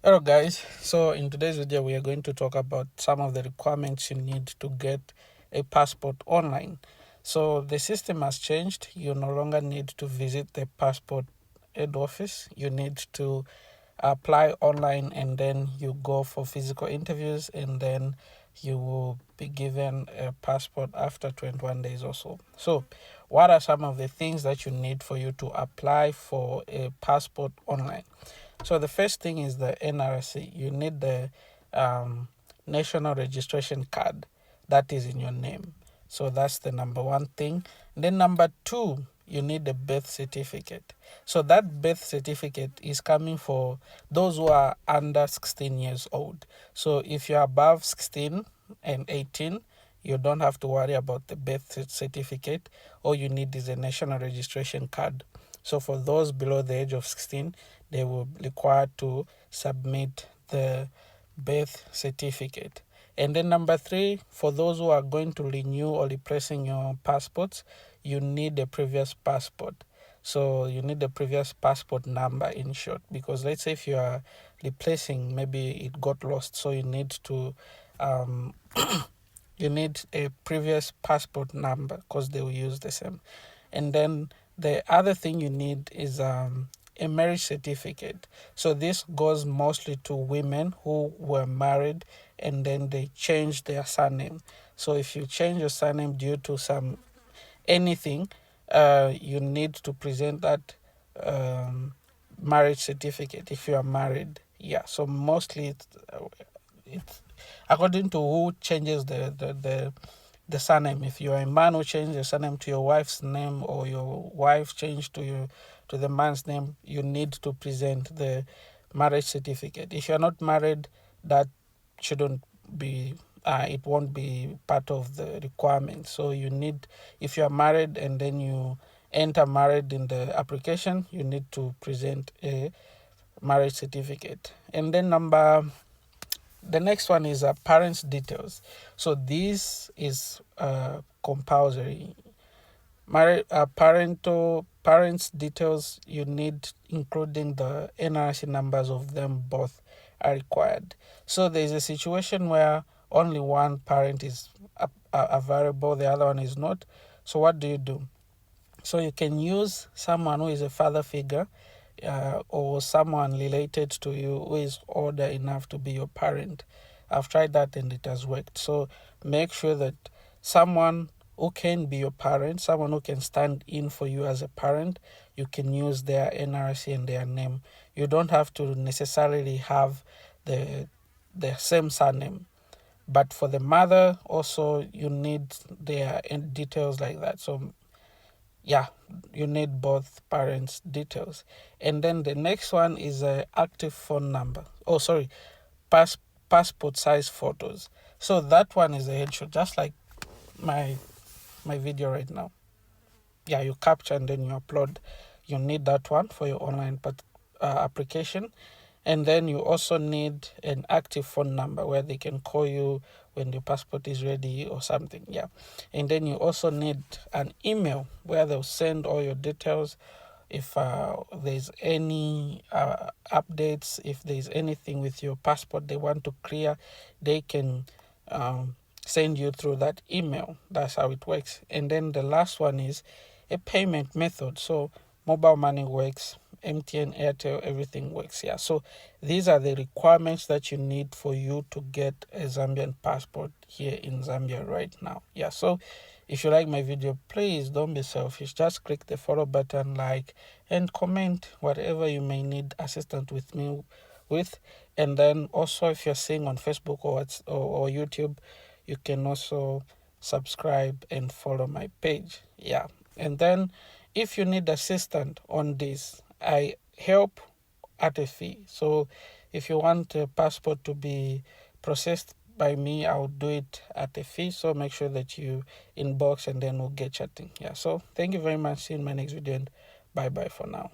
Hello guys, so in today's video we are going to talk about some of the requirements you need to get a passport online. So the system has changed. You no longer need to visit the passport head office. You need to apply online and then you go for physical interviews and then you will be given a passport after 21 days or so. So what are some of the things that you need for you to apply for a passport online? So the first thing is the NRC. You need the national registration card that is in your name. So that's the number one thing. Then number two, you need the birth certificate. So that birth certificate is coming for those who are under 16 years old. So if you're above 16 and 18, you don't have to worry about the birth certificate. All you need is a national registration card. So for those below the age of 16, they will be required to submit the birth certificate. And then number three, for those who are going to renew or replacing your passports, you need a previous passport. So you need the previous passport number in short, because let's say if you are replacing, maybe it got lost, so you need to you need a previous passport number because they will use the same. And then the other thing you need is a marriage certificate. So this goes mostly to women who were married and then they changed their surname. So if you change your surname due to some anything, you need to present that marriage certificate if you are married. Yeah, so mostly it's according to who changes the surname. If you're a man who changes your surname to your wife's name, or your wife changed to the man's name, you need to present the marriage certificate. If you're not married, that shouldn't be it won't be part of the requirement. So you need, if you are married and then you enter married in the application, you need to present a marriage certificate. And then the next one is parents' details. So this is compulsory. Parents' details you need, including the NRC numbers of them both, are required. So there is a situation where only one parent is available, the other one is not. So what do you do? So you can use someone who is a father figure, or someone related to you who is older enough to be your parent. I've tried that and it has worked. So make sure that someone who can be your parent, someone who can stand in for you as a parent, you can use their NRC and their name. You don't have to necessarily have the same surname. But for the mother, also you need their details like that. So yeah, you need both parents' details. And then the next one is a active phone number. Oh, sorry, pass, passport size photos. So that one is a headshot, just like my video right now. Yeah, you capture and then you upload. You need that one for your online application. And then you also need an active phone number where they can call you when your passport is ready or something. Yeah. And then you also need an email where they'll send all your details. If there's any updates, if there's anything with your passport they want to clear, they can send you through that email. That's how it works. And then the last one is a payment method. So mobile money works, MTN, Airtel, everything works. Yeah. So these are the requirements that you need for you to get a Zambian passport here in Zambia right now. Yeah. So if you like my video, please don't be selfish. Just click the follow button, like, and comment whatever you may need assistance with me with. And then also, if you're seeing on Facebook or YouTube, you can also subscribe and follow my page. Yeah. And then if you need assistance on this, I help at a fee. So if you want a passport to be processed by me, I'll do it at a fee. So make sure that you inbox and then we'll get chatting. Yeah. So thank you very much. See you in my next video, and bye bye for now.